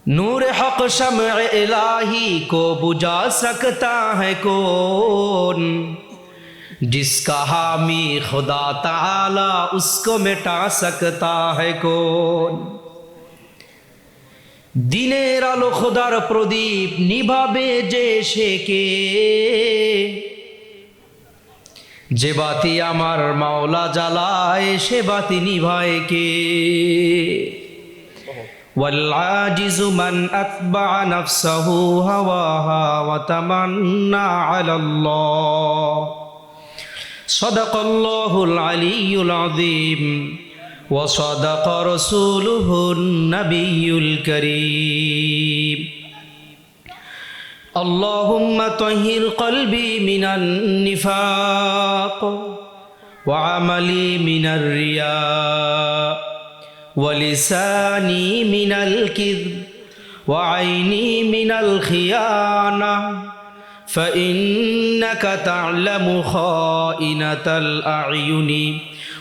नूर हक शम्अ इलाही को बुझा सकता है कौन, जिसका हामी खुदा ताला उसको मिटा सकता है कौन। দিনের আলো খোদার প্রদীপ নিভাবে যে সে কে, যে বাতি আমার মাওলা জ্বালায় সে বাতি নিভায় কে। والعاجز من أتبع نفسه هواها وتمنى على الله صدق الله العلي العظيم وصدق رسوله النبي الكريم اللهم طهر قلبي من النفاق وعملي من الرياء ولساني من الكذب وعيني من الخيانة فإنك تعلم خائنة الأعين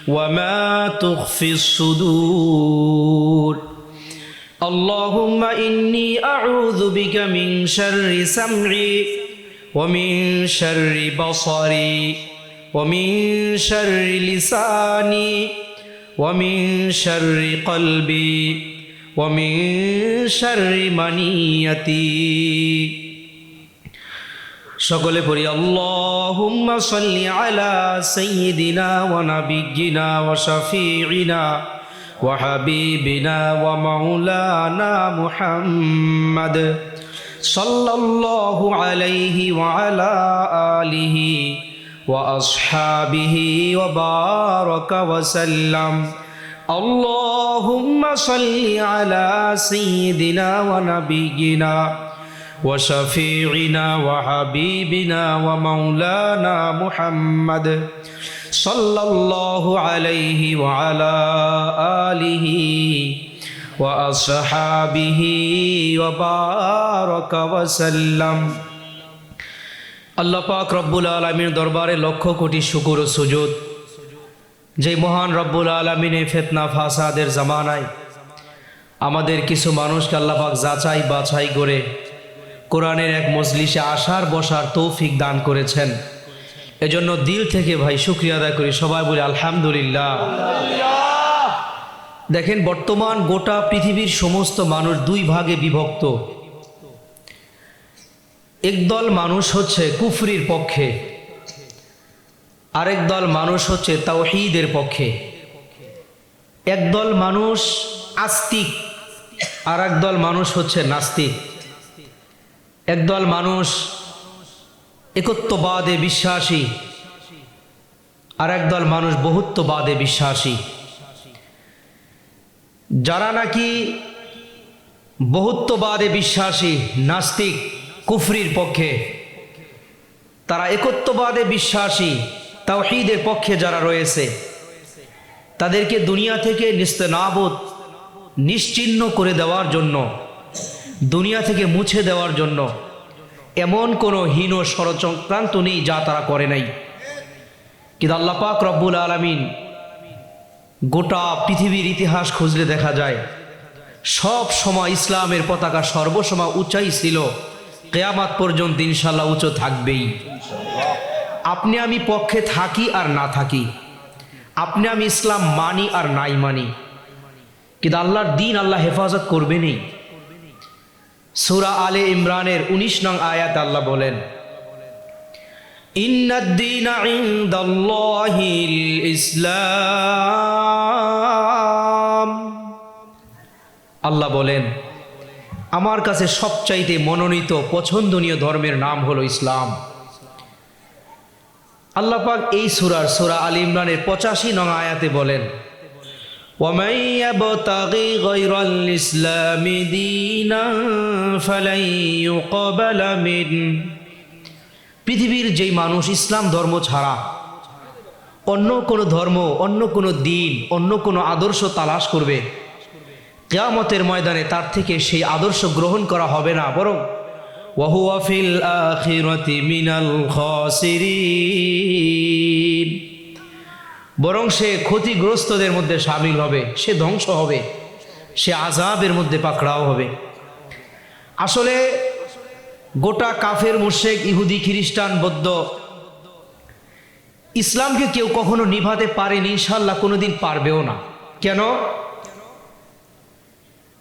وما تخفي الصدور اللهم إني أعوذ بك من شر سمعي ومن شر بصري ومن شر لساني ومن شر قلبي ومن شر منيتي সকলে পড়ি আল্লাহুম্মা সাল্লি আলা সাইয়্যিদিনা ওয়া নাবিয়্যিনা ওয়া শাফিঈনা ওয়া হাবিবিনা ওয়া মাওলানা মুহাম্মদ সাল্লাল্লাহু আলাইহি ওয়া আলা আলিহি ওয়া আসহাবিহি ওয়া বারাকা ওয়া সাল্লাম আল্লাহুম্মা সাল্লি আলা সাইয়্যিদিনা ওয়া নাবিয়্যিনা وشفيعنا وحبيبنا ومولانا محمد صلى الله عليه وعلى آله وأصحابه وبارك وسلم আল্লাহ পাক রব্বুল আলামিনের দরবারে লক্ষ কোটি শুকর ও সুজুদ, যে মহান রব্বুল আলামিনের ফিতনা ফাসাদের জামানায় আমাদের কিছু মানুষকে আল্লাহ পাক যাচাই বাছাই করে কোরআনের এক মজলিসে আসার বসার তৌফিক দান করেছেন। এজন্য দিল থেকে ভাই শুকরিয়া আদায় করি, সবাই বলি আলহামদুলিল্লাহ। দেখেন, বর্তমান গোটা পৃথিবীর সমস্ত মানুষ দুই ভাগে বিভক্ত। একদল মানুষ হচ্ছে কুফরির পক্ষে, আরেক দল মানুষ হচ্ছে তাওহীদের পক্ষে। একদল মানুষ আস্তিক, আর একদল মানুষ হচ্ছে নাস্তিক। একদল মানুষ একত্ববাদে বিশ্বাসী, আর একদল মানুষ বহুত্ববাদে বিশ্বাসী। যারা নাকি বহুত্ববাদে বিশ্বাসী, নাস্তিক, কুফরির পক্ষে, তারা একত্ববাদে বিশ্বাসী, তাওহীদের পক্ষে যারা রয়েছে, তাদেরকে দুনিয়া থেকে নিস্তেনাবুদ, নিশ্চিহ্ন করে দেওয়ার জন্য, দুনিয়া থেকে মুছে দেওয়ার জন্য এমন কোনো হীন ষড়যন্ত্রান্ত নেই যা তারা করে নাই। কিন্তু আল্লাহ পাক রব্বুল আলামিন গোটা পৃথিবীর ইতিহাস খুঁজলে দেখা যায় সব সময় ইসলামের পতাকা সর্বসময় উঁচাই ছিল, কিয়ামত পর্যন্ত ইনশাআল্লাহ উঁচু থাকবেই। আপনি আমি পক্ষে থাকি আর না থাকি, আপনি আমি ইসলাম মানি আর নাই মানি, কিন্তু আল্লাহর দ্বীন আল্লাহ হেফাজত করবেনই। সূরা আলে ইমরানের 19 নং আয়াত আল্লাহ বলেন, ইন্নাদ-দীনা ইনদাল্লাহিল ইসলাম। আল্লাহ বলেন, আমার কাছে সবচাইতে মনোনীত পছন্দনীয় ধর্মের নাম হলো ইসলাম। আল্লাহ পাক এই সূরা আলে ইমরানের 85 নং আয়াতে বলেন, وَمَن يَبْتَغِي غَيْرَ الْإِسْلَامِ دِينًا فَلَن يُقْبَلَ مِنْهُ। পৃথিবীর যেই মানুষ ইসলাম ধর্ম ছাড়া অন্য কোনো ধর্ম, অন্য কোনো দিন, অন্য কোনো আদর্শ তালাশ করবে, কিয়ামতের ময়দানে তার থেকে সেই আদর্শ গ্রহণ করা হবে না, বরং وَهُوَ فِي الْآخِرَةِ مِنَ الْخَاسِرِينَ। বরং সে ক্ষতিগ্রস্তদের মধ্যে শামিল হবে, সে ধ্বংস হবে, সে আযাবের মধ্যে পাকড়াও হবে। আসলে গোটা কাফের মুশরিক ইহুদি খ্রিস্টান বৌদ্ধ ইসলামকে কেউ কখনো নিভাতে পারেনি, ইনশাআল্লাহ কোনোদিন পারবেও না। কেন?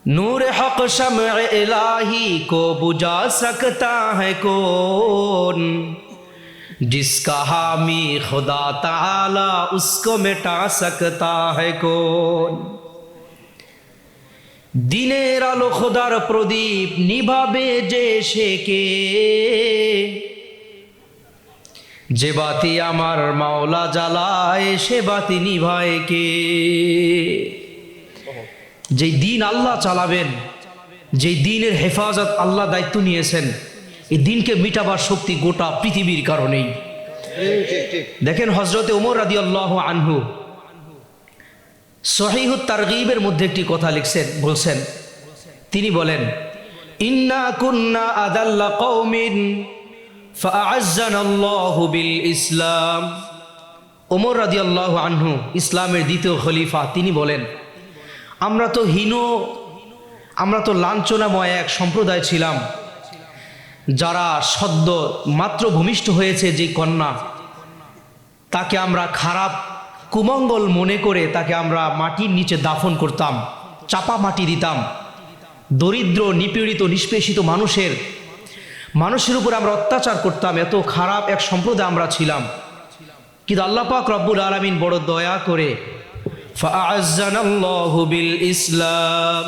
নূরে হক শামে ইলাহি কো বুঝা সকতা হ্যায় কৌন, जिसका हामी खुदा ताला उसको मिटा सकता है कौन। দিনের আলো খোদার প্রদীপ নিভাবে যে সে কে, যে বাতি আমার মাওলা জ্বালায় সে বাতি নিভায় কে। যেই দিন আল্লাহ চালাবেন, যেই দিনের হেফাজত আল্লাহ দায়িত্ব নিয়েছেন, এই দিনকে মিটাবার শক্তি গোটা পৃথিবীর কারণেই। দেখেন হযরতে ওমর রাদিয়াল্লাহু আনহু সহিহুত তারগীবের মধ্যে একটি কথা লিখছেন, বলছেন, তিনি বলেন, ইন্না কুন্না আদাল্লা কওমিন ফাআজ্জানাল্লাহু বিল ইসলাম। ওমর রাদিয়াল্লাহু আনহু ইসলামের দ্বিতীয় খলিফা, তিনি বলেন, আমরা তো হীন, আমরা তো লাঞ্ছনাময় এক সম্প্রদায় ছিলাম, যারা সদ্য মাত্র ভূমিষ্ঠ হয়েছে যে কন্যা, তাকে আমরা খারাপ কুমঙ্গল মনে করে তাকে আমরা মাটির নিচে দাফন করতাম, চাপা মাটি দিতাম। দরিদ্র নিপীড়িত নিষ্পেষিত মানুষের উপর আমরা অত্যাচার করতাম। এত খারাপ এক সম্প্রদায় আমরা ছিলাম। কিন্তু আল্লাহ পাক রব্বুল আলামিন বড় দয়া করে ফাআজ্জানাল্লাহু বিল ইসলাম,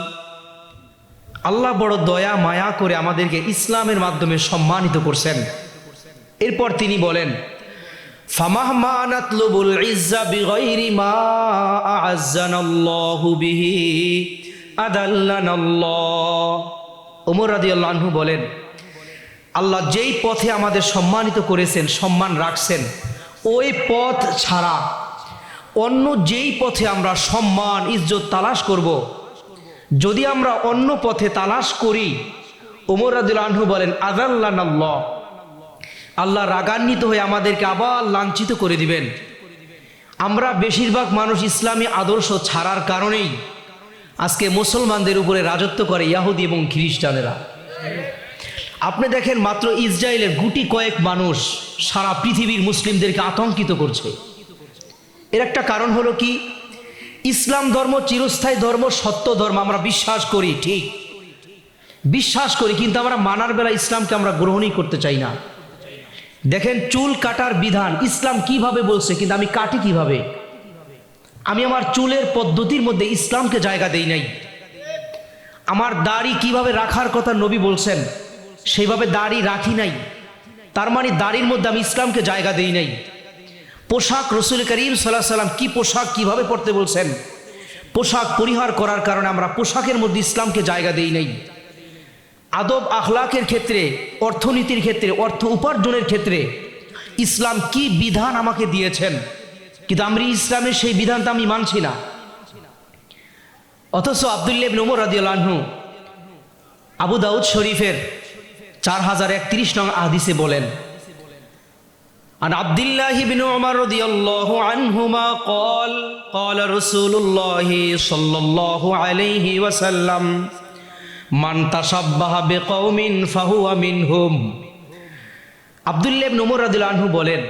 আল্লাহ বড় দয়া মায়া করে আমাদেরকে ইসলামের মাধ্যমে সম্মানিত করছেন। এরপর তিনি বলেন, ফামাহমা নাতলুবুল ইজ্জা বিগাইরি মা আ'আজ্জানাল্লাহু বিহি আদাল্লানাল্লাহ। ওমর রাদিয়াল্লাহু আনহু বলেন, আল্লাহ যেই পথে আমাদের সম্মানিত করেছেন, সম্মান রাখছেন, ওই পথ ছাড়া অন্য যেই পথে আমরা সম্মান ইজ্জত তালাশ করব, যদি আমরা অন্য পথে তালাশ করি, ওমর রাদিয়াল্লাহু আনহু বলেন, আযাল্লানাল্লাহ, আল্লাহ রাগান্বিত হয়ে আমাদেরকে আবার লাঞ্ছিত করে দিবেন। আমরা বেশিরভাগ মানুষ ইসলামী আদর্শ ছাড়ার কারণেই আজকে মুসলমানদের উপরে রাজত্ব করে ইহুদি এবং খ্রিস্টানেরা। আপনি দেখেন মাত্র ইসরায়েলের গুটি কয়েক মানুষ সারা পৃথিবীর মুসলিমদেরকে আতঙ্কিত করছে। এর একটা কারণ হলো কি, ইসলাম ধর্ম চিরস্থায়ী ধর্ম, সত্য ধর্ম আমরা বিশ্বাস করি, ঠিক বিশ্বাস করি, কিন্তু আমরা মানার বেলা ইসলামকে আমরা গ্রহণই করতে চাই না। দেখেন চুল কাটার বিধান ইসলাম কিভাবে বলছে, কিন্তু আমি কাটি কিভাবে? আমি আমার চুলের পদ্ধতির মধ্যে ইসলামকে জায়গা দেই নাই। আমার দাড়ি কিভাবে রাখার কথা নবী বলছেন, সেইভাবে দাড়ি রাখি নাই। তার মানে দাড়ির মধ্যে আমি ইসলামকে জায়গা দেই নাই। পোশাক রাসূল করিম সাল্লাল্লাহু আলাইহি ওয়াসাল্লাম কি পোশাক কিভাবে পরতে বলছেন, পোশাক পরিহার করার কারণে আমরা পোশাকের মধ্যে ইসলামকে জায়গা দেই নাই। আদব আখলাকের ক্ষেত্রে, অর্থনীতির ক্ষেত্রে, অর্থ উপার্জনের ক্ষেত্রে ইসলাম কি বিধান আমাকে দিয়েছেন, কিন্তু আমি ইসলামের সেই বিধানটা আমি মানছি না। অথচ আব্দুল্লাহ ইবনে ওমর রাদিয়াল্লাহু আনহু আবু দাউদ শরীফের 4031 নং হাদিসে বলেন, عن عبد الله بن عمر رضي الله عنهما قال قال رسول الله صلى الله عليه وسلم من تشبه بقوم فهو منهم। আব্দুল্লাহ ইবনে ওমর রাদিয়াল্লাহু আনহু বলেন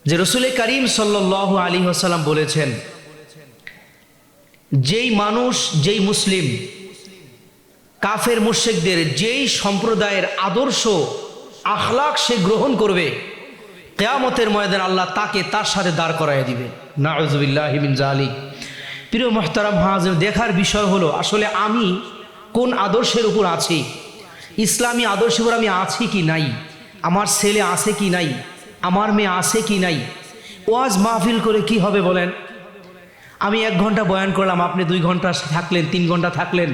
যে রাসূল করিম সাল্লাল্লাহু আলাইহি ওয়াসাল্লাম বলেছেন, যেই মানুষ, যেই মুসলিম কাফের মুশরিকদের যেই সম্প্রদায়ের আদর্শ আখলাক সে গ্রহণ করবে, কিয়ামতের ময়দানে আল্লাহ তাকে তার সাথে দাঁড় করায় দিবে। নাউযুবিল্লাহি মিন যালিক। প্রিয় মুহতারাম হাজির, দেখার বিষয় হলো আসলে আমি কোন আদর্শের উপর আছি, ইসলামী আদর্শের উপর আমি আছি কি নাই, আমার ছেলে আছে কি নাই, আমার মেয়ে আছে কি নাই। ওয়াজ মাহফিল করে কি হবে বলেন? আমি 1 ঘন্টা বয়ান করলাম, আপনি 2 ঘন্টা থাকলেন, 3 ঘন্টা থাকলেন,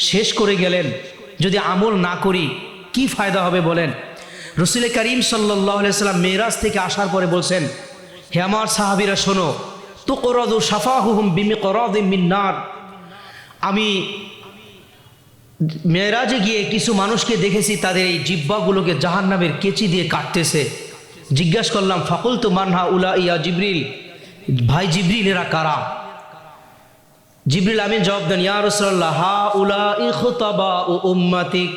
শেষ করে গেলেন। যদি আমল না করি কি ফায়দা হবে বলেন? রাসূল করিম সাল্লাল্লাহু আলাইহি ওয়াসাল্লাম মেরাজ থেকে আসার পরে বলছেন, হে আমার সাহাবীরা শোনো, তুকরাদু শাফাহুহুম বিমিকরাদিম মিন নার। আমি মেরাজে গিয়ে কিছু মানুষকে দেখেছি তাদের এই জিহ্বাগুলোকে জাহান্নামের কেচি দিয়ে কাটতেছে। জিজ্ঞাসা করলাম, ফাকুলতু মান হাউলা ইয়া জিবরিল, ভাই জিবরিল এরা কারা? জিবরিল আমিন জবাব দেন, ইয়া রাসূলুল্লাহ, হাউলাই খুতাবাউ উম্মতিক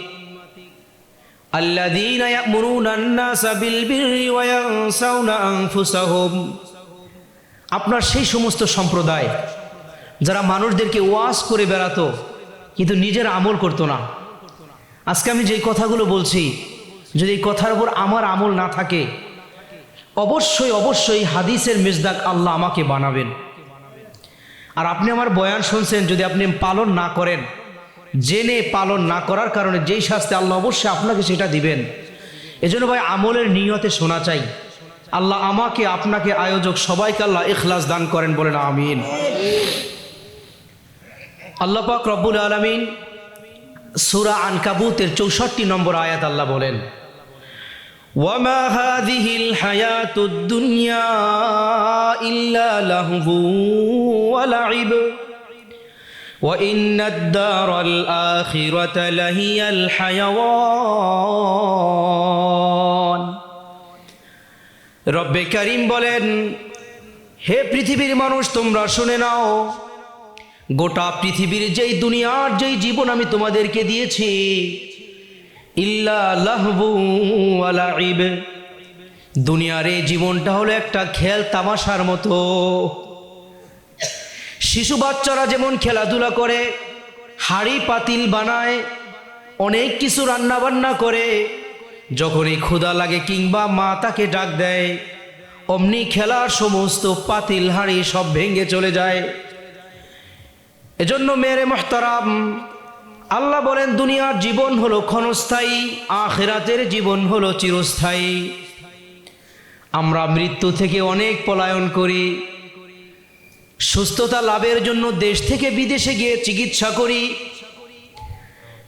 আল্লাযীনা ইয়া'মুরুনা আন-নাসা বিল বিররি ওয়া ইয়ানসাউনা আনফুসাহুম। আপনার সেই সমস্ত সম্প্রদায় যারা মানুষদেরকে ওয়াজ করে বেড়াতো কিন্তু নিজের আমল করতো না। আজকে আমি যেই কথাগুলো বলছি, যদি এই কথার উপর আমার আমল না থাকে, অবশ্যই অবশ্যই হাদিসের মেজদাক আল্লাহ আমাকে বানাবেন। আর আপনি আমার বয়ান শুনছেন, যদি আপনি পালন না করেন, জেনে পালন না করার কারণে যেই শাস্তি আল্লাহ অবশ্যই আপনাকে সেটা দিবেন। এজন্য ভাই আমলের নিয়তে শোনা চাই। আল্লাহ আমাকে, আপনাকে, আয়োজক সবাইকে আল্লাহ ইখলাস দান করেন, বলেন আমিন। আল্লাহ পাক রব্বুল আলামিন সূরা আনকাবুতের 64 নম্বর আয়াত আল্লাহ বলেন, ওয়ামা হাযিহিল হায়াতুদ দুনিয়া ইল্লা লাহবু ওয়া লাইব ওয়া ইন্নাদ দারাল আখিরাতা লাহিয়াল হায়াওয়ান। রব্বে কারীম বলেন, হে পৃথিবীর মানুষ, তোমরা শুনে নাও, গোটা পৃথিবীর যেই দুনিয়ার যেই জীবন আমি তোমাদেরকে দিয়েছি, ইল্লা লাহবু ওয়া লাইব, দুনিয়ার এই জীবনটা হলো একটা খেল তামাশার মতো। শিশু বাচ্চারা যেমন খেলাধুলা করে, হাড়ি পাতিল বানায়, অনেক কিছু রান্না বান্না করে, যখনই ক্ষুধা লাগে কিংবা মা তাকে ডাক দেয়, অমনি খেলার সমস্ত পাতিল হাড়ি সব ভেঙে চলে যায়। এজন্য মেরে মুহতারাম, আল্লাহ বলেন দুনিয়ার জীবন হলো ক্ষণস্থায়ী, আখিরাতের জীবন হলো চিরস্থায়ী। আমরা মৃত্যু থেকে অনেক পলায়ন করি, সুস্থতা লাভের জন্য দেশ থেকে বিদেশে গিয়ে চিকিৎসা করি,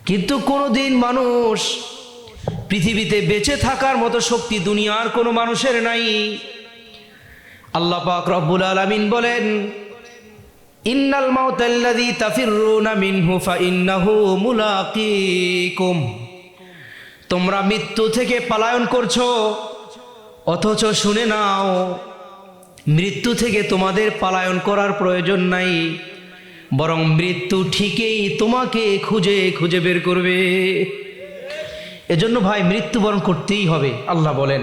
কিন্তু কোনোদিন মানুষ পৃথিবীতে বেঁচে থাকার মতো শক্তি দুনিয়ার কোনো মানুষের নাই। আল্লাহ পাক রব্বুল আলামিন বলেন, ইন্নাল মাউতাল্লাযী তাফিররুনা মিনহু ফাইন্নাহু মুলাকীকুম। তোমরা মৃত্যু থেকে পলায়ন করছো, অথচ শুনে নাও, মৃত্যু থেকে তোমাদের পলায়ন করার প্রয়োজন নাই, বরং মৃত্যু ঠিকই তোমাকে খুঁজে খুঁজে বের করবে। এজন্য ভাই মৃত্যুবরণ করতেই হবে। আল্লাহ বলেন,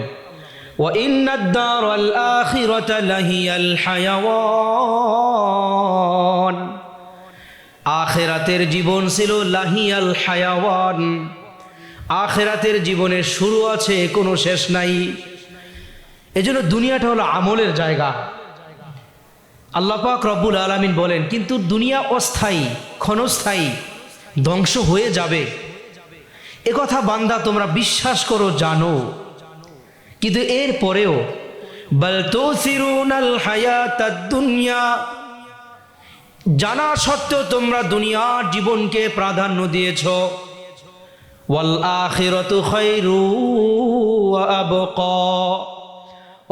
ওয়া ইন্নাদ দারাল আখিরাতা লাহিয়াল হায়াওয়ান। আখিরাতের জীবন ছিল লাহিয়াল হায়াওয়ান, আখিরাতের জীবনের শুরু আছে, কোনো শেষ নাই। এজন্য দুনিয়াটা হলো আমলের জায়গা। আল্লাহ পাক রব্বুল আলামিন বলেন, কিন্তু দুনিয়া অস্থায়ী, ক্ষণস্থায়ী, ধ্বংস হয়ে যাবে। এ কথা বান্দা তোমরা বিশ্বাস করো, জানো, কিন্তু এর পরেও বাল তুসিরুনাল হায়াতাদ দুনিয়া, জানা সত্ত্বেও তোমরা দুনিয়ার জীবনকে প্রাধান্য দিয়েছ। ওয়াল আখিরাতু খায়রু ওয়া আবকা,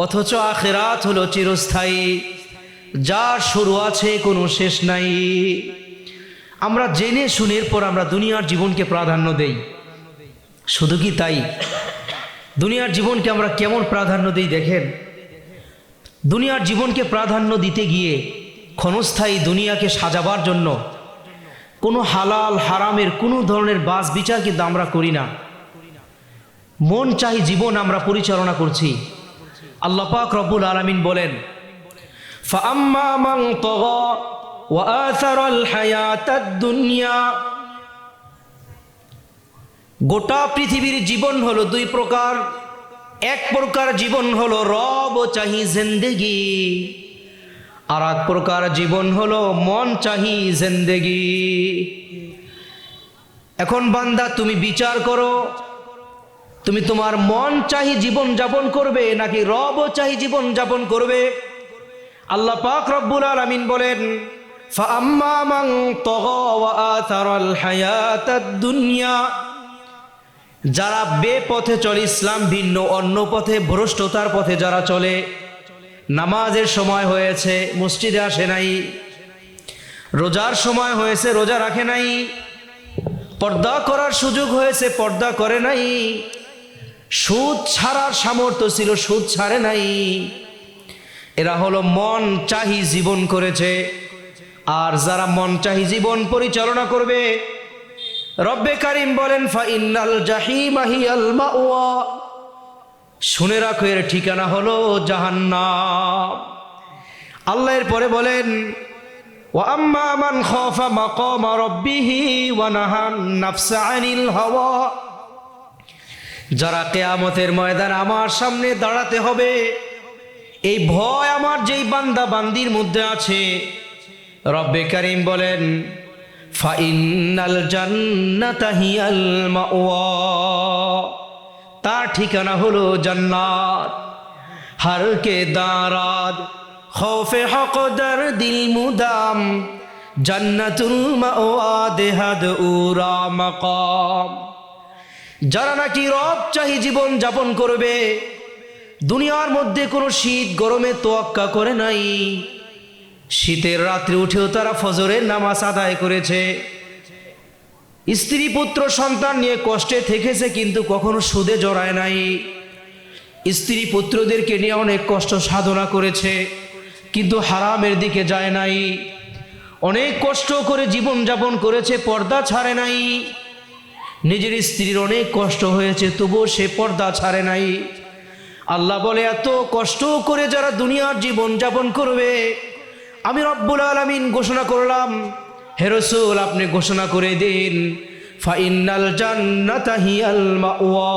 অথচ আখিরাত হলো চিরস্থায়ী, যার শুরু আছে কোনো শেষ নাই। আমরা জেনে শুনের পর আমরা দুনিয়ার জীবনকে প্রাধান্য দেই। শুধু কি তাই, দুনিয়ার জীবনকে আমরা কেমন প্রাধান্য দিই দেখেন। দুনিয়ার জীবনকে প্রাধান্য দিতে গিয়ে ক্ষণস্থায়ী দুনিয়াকে সাজাবার জন্য কোনো হালাল হারামের কোনো ধরনের বাছ বিচার কিন্তু আমরা করি না। মন চাই জীবন আমরা পরিচালনা করছি। আল্লাহ পাক রব্বুল আলামিন বলেন, ফাআম্মা মান তাগা ওয়া আথারাল হায়াতাদ দুনিয়া। গোটা পৃথিবীর জীবন হলো দুই প্রকার। এক প্রকার জীবন হলো রব চাহি জিন্দেগি, আর এক প্রকার জীবন হলো মন চাহি জিন্দেগি। এখন বান্দা তুমি বিচার করো, তুমি তোমার মন চাহি জীবন যাপন করবে নাকি রব চাহি জীবন যাপন করবে। আল্লাহ পাক রব্বুল আলামিন বলেন, ফাআম্মা মান তাগা ওয়া আথারাল হায়াতাদ দুনিয়া। যারা বেপথে চলে, ইসলাম ভিন্ন অন্য পথে, ভ্রষ্টতার পথে যারা চলে, নামাজের সময় হয়েছে মসজিদে আসে নাই, রোজার সময় হয়েছে রোজা রাখে নাই, পর্দা করার সুযোগ হয়েছে পর্দা করে নাই, সুদ ছাড়ার সামর্থ্য ছিল সুদ ছাড়ে নাই, এরা হলো মন চাহি জীবন করেছে। আর যারা মনচাহি জীবন পরিচালনা করবে, রব্বে কারিম বলেন ফাইন্নাল জাহিমা হিয়াল মাওয়া, শুনে রাখো এর ঠিকানা হলো জাহান্নাম। আল্লাহ এর পরে বলেন ওয়া আম্মা মান খাফা মাকামা রাব্বিহি ওয়া নাহান নাফসা আনিল হাওয়া, যারা কিয়ামতের ময়দানে আমার সামনে দাঁড়াতে হবে, এই ভয় আমার যেই বান্দা বান্দির মধ্যে আছে, রব্বে কারিম বলেন ফাইন্নাল জান্নাতা হিয়াল মাওয়া, তার ঠিকানা হলো জান্নাত। হর কে দারাদ খৌফে হকদার দিল মুদাম, জান্নাতুল মাওয়া দেহাদ উরা মাকাম। যারা নাকি রব চাহি জীবন যাপন করবে, দুনিয়ার মধ্যে কোনো শীত গরমে তোয়াক্কা করে নাই, শীতের রাত্রে উঠেও তারা ফজরের নামাজ আদায় করেছে, স্ত্রী পুত্র সন্তান নিয়ে কষ্টে থেকেছে কিন্তু কখনো সুদে জড়ায় নাই, স্ত্রী পুত্রদেরকে নিয়ে অনেক কষ্ট সাধনা করেছে কিন্তু হারামের দিকে যায় নাই, অনেক কষ্ট করে জীবন যাপন করেছে, পর্দা ছাড়ে নাই, নিজের স্ত্রীর অনেক কষ্ট হয়েছে তবুও সে পর্দা ছাড়ে নাই। আল্লাহ বলে এত কষ্ট করে যারা দুনিয়ার জীবন যাপন করবে, আমি রব্বুল আলামিন ঘোষণা করলাম, হে রাসূল আপনি ঘোষণা করে দিন ফাইন্নাল জান্নাতা হিয়াল মাওয়া,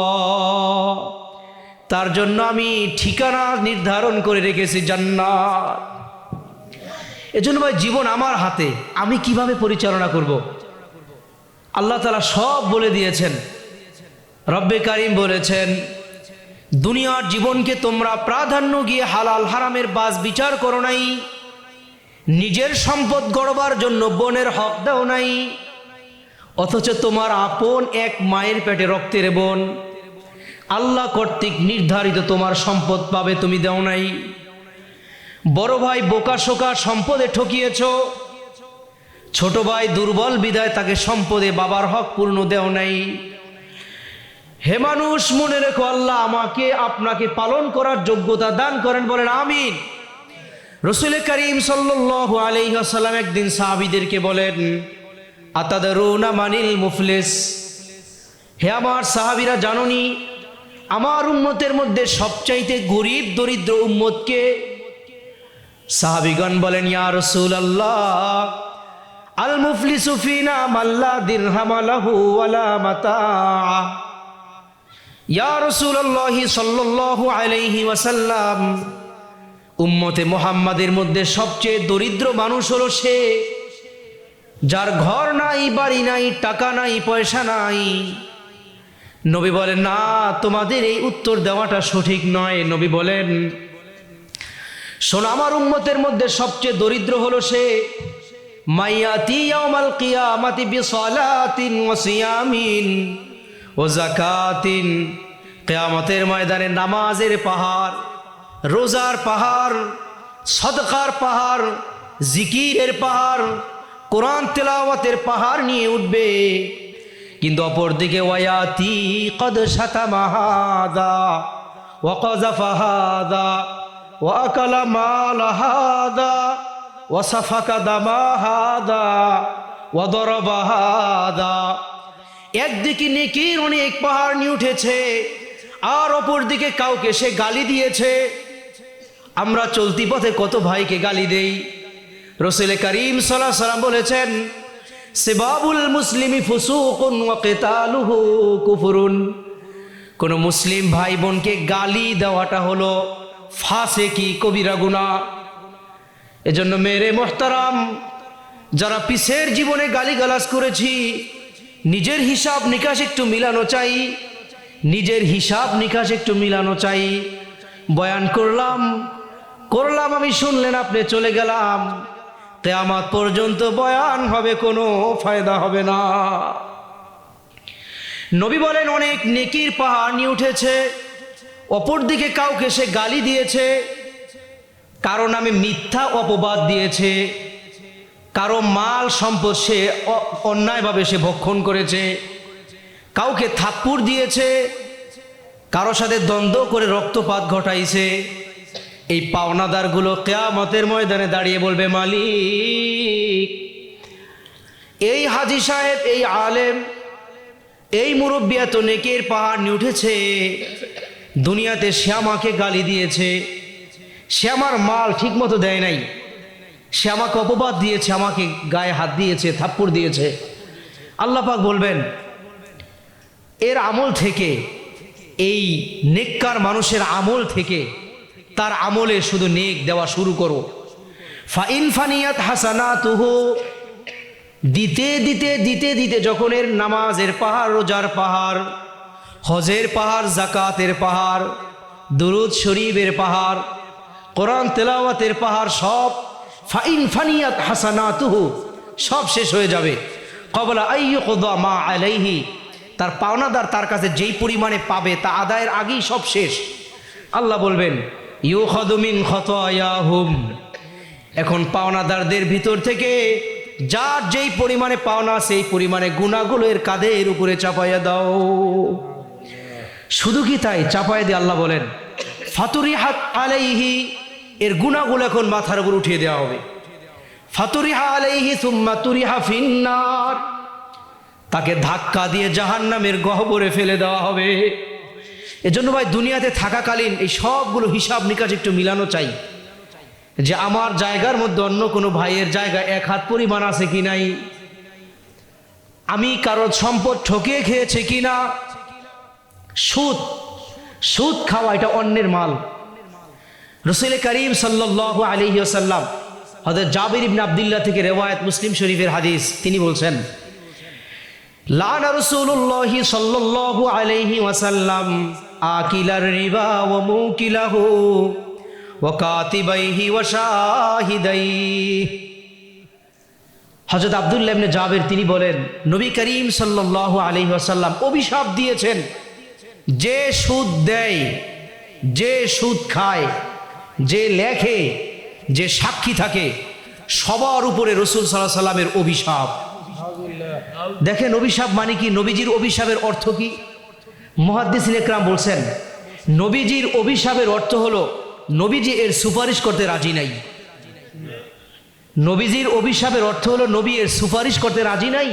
তার জন্য আমি ঠিকানা নির্ধারণ করে রেখেছি জান্নাত। এজন্য ভাই জীবন আমার হাতে, আমি কিভাবে পরিচালনা করব আল্লাহ তাআলা সব বলে দিয়েছেন। রব্বে কারিম বলেছেন দুনিয়ার জীবনকে তোমরা প্রাধান্য গিয়ে হালাল হারামের বাজ বিচার করো নাই, নিজের সম্পদ গড়বার জন্য বোনের হক দাও নাই, অথচ তোমার আপন এক মায়ের পেটে রক্তের বোন আল্লাহ কর্তৃক নির্ধারিত তোমার সম্পদ পাবে, তুমি দাও নাই। বড় ভাই বোকা শোকা সম্পদে ঠকিয়েছ, ছোট ভাই দুর্বল বিদায় তাকে সম্পদে বাবার হক পূর্ণ দেও নাই। হে মানুষ মনে রেখো আল্লাহ আমাকে আপনাকে পালন করার যোগ্যতা দান করেন, বলেন আমিন। রাসূল করিম সাল্লাল্লাহু আলাইহি ওয়াসাল্লাম একদিন সাহাবীদেরকে বলেন আতাদরুনা মানিল মুফলিস, হে আমার সাহাবীরা জানোনি আমার উম্মতের মধ্যে সবচাইতে গরিব দরিদ্র উম্মতকে? সাহাবীগণ বলেন ইয়া রাসূলুল্লাহ আল মুফলিসু ফিনা মাল্লা দিরহাম লাহু ওয়ালা মাতা। ইয়া রাসূলুল্লাহ সাল্লাল্লাহু আলাইহি ওয়াসাল্লাম, উম্মতে মুহাম্মাদের মধ্যে সবচেয়ে দরিদ্র মানুষ হলো সে যার ঘর নাই, বাড়ি নাই, টাকা নাই, পয়সা নাই। নবী বলেন না, তোমাদের এই উত্তর দেওয়াটা সঠিক নয়। নবী বলেন শোনো, আমার উম্মতের মধ্যে সবচেয়ে দরিদ্র হলো সে মাইয়াতি ইয়াউমাল কিয়ামাতি বিসালাতিন ওয়া সিয়ামিন ওয়া যাকাতিন, কিয়ামতের ময়দানে নামাজের পাহাড়, রোজার পাহাড়, সদকার পাহাড়, জিকিরের পাহাড়, কোরআন তেলাওয়াতের পাহাড় নিয়ে উঠবে, কিন্তু অপরদিকে ওয়ায়াতি কদ শাতামা হাদা ওয়া কাযাফা হাদা ওয়া আকালা মাল হাদা ওয়া সাফাকা দামা হাদা ওয়া দরাবা হাদা। একদিকে নেকির অনেক পাহাড় নিয়ে উঠেছে আর অপরদিকে কাউকে সে গালি দিয়েছে। আমরা চলতি পথে কত ভাইকে গালি দেই। রাসূল করিম সাল্লাল্লাহু আলাইহি ওয়াসাল্লাম বলেছেন সিবাবুল মুসলিমি ফুসুকুন ওয়া কিতালুহু কুফরুন, কোন মুসলিম ভাই বোনকে গালি দেওয়াটা হলো ফাসিকি, কবিরা গুনাহ। এজন্য মেরে মুহতারাম, যারা পিছের জীবনে গালিগালাজ করেছি নিজের হিসাব নিকাশ একটু মিলানো চাই, নিজের হিসাব নিকাশ একটু মিলানো চাই। বয়ান করলাম আমি, শুনলেন, আপনি চলে গেলাম, কিয়ামত পর্যন্ত বয়ান হবে, কোনো ফায়দা হবে না। নবী বলেন অনেক নেকির পাহাড় নিয়ে উঠেছে, অপরদিকে কাউকে সে গালি দিয়েছে, কারো নামে মিথ্যা অপবাদ দিয়েছে, কারো মাল সম্পদ সে অন্যায়ভাবে সে ভক্ষণ করেছে, কাউকে থাপ্পড় দিয়েছে, কারো সাথে দ্বন্দ্ব করে রক্তপাত ঘটাইছে। এই পাওনাদারগুলো কিয়ামতের ময়দানে দাঁড়িয়ে বলবে, মালিক, এই হাজী সাহেব, এই আলেম, এই মুরব্বী এত নেকের পাহাড় নিয়ে উঠেছে, দুনিয়াতে সে আমাকে গালি দিয়েছে, সে আমার মাল ঠিক মতো দেয় নাই, সে আমাকে অপবাদ দিয়েছে, আমাকে গায়ে হাত দিয়েছে, থাপ্পড় দিয়েছে। আল্লাহ পাক বলবেন, এর আমল থেকে, এই নেককার মানুষের আমল থেকে তার আমলে শুধু নেক দেওয়া শুরু করো। ফাইন ফানিয়াত হাসানাতুহু, দিতে দিতে দিতে দিতে যখন এর নামাজের পাহাড়, রোজার পাহাড়, হজের পাহাড়, জাকাতের পাহাড়, দুরুদ শরীফের পাহাড়, কোরআন তেলাওয়াতের পাহাড়, সব ফাইন ফানিয়াত হাসানাতুহু, সব শেষ হয়ে যাবে। ক্বাবলা আইয়ুকদা মা আলাইহি, তার পাওনাদার তার কাছে যেই পরিমাণে পাবে তা আদায়ের আগেই সব শেষ। আল্লাহ বলবেন, ইউখাযু মিন খাতায়াহুম, এখন পাওনাদারদের ভিতর থেকে যার যেই পরিমাণে পাওনা সেই পরিমাণে গুনাহগুলো এর কাঁধের উপরে চাপাইয়া দাও। শুধু কি তাই, চাপাইয়া দিয়ে আল্লাহ বলেন, ফাতুরিহাত আলাইহি, এর গুনাহগুলো এখন মাথার উপর উঠিয়ে দেওয়া হবে। ফাতুরিহা আলাইহি সুম্মা তুরিহা ফিন্নার, তাকে ধাক্কা দিয়ে জাহান্নামের গহ্বরে ফেলে দেওয়া হবে। এজন্য ভাই, দুনিয়াতে থাকাকালীন এই সবগুলো হিসাব নিকাশ একটু মিলানো চাই, যে আমার জায়গার মধ্যে অন্য কোনো ভাইয়ের জায়গা এক হাত পরিমাণ আছে কি নাই, আমি কারোর সম্পদ ঠকিয়ে খেয়েছে কিনা। সুদ, সুদ খাওয়া এটা অন্যের মাল। রাসূল করিম সাল্লাল্লাহু আলাইহি ওয়াসাল্লাম, হযরত জাবির ইবনে আব্দুল্লাহ থেকে রিওয়ায়াত, মুসলিম শরীফের হাদিস, তিনি বলছেন, লানা রাসূলুল্লাহি সাল্লাল্লাহু আলাইহি ওয়াসাল্লাম আকিলার রিবা ওয়া মুকিলাহু ওয়া কাতিবাইহি ওয়া শাহিদাইহি। হযরত আব্দুল্লাহ ইবনে জাবির তিনি বলেন, নবী করিম সাল্লাল্লাহু আলাইহি ওয়াসাল্লাম অভিশাপ দিয়েছেন, যে সুদ দেয়, যে সুদ খায়, যে লেখে, যে সাক্ষী থাকে, সবার উপরে রাসূল সাল্লাল্লাহু আলাইহি ওয়াসাল্লামের অভিশাপ। দেখেন অভিশাপ মানে কি, নবীজির অভিশাপের অর্থ কি? মুহাদ্দিসিন ইকরাম বলছেন, নবীজির অভিশাপের অর্থ হলো নবীজি এর সুপারিশ করতে রাজি নাই। নবীজির অভিশাপের অর্থ হলো নবী এর সুপারিশ করতে রাজি নাই।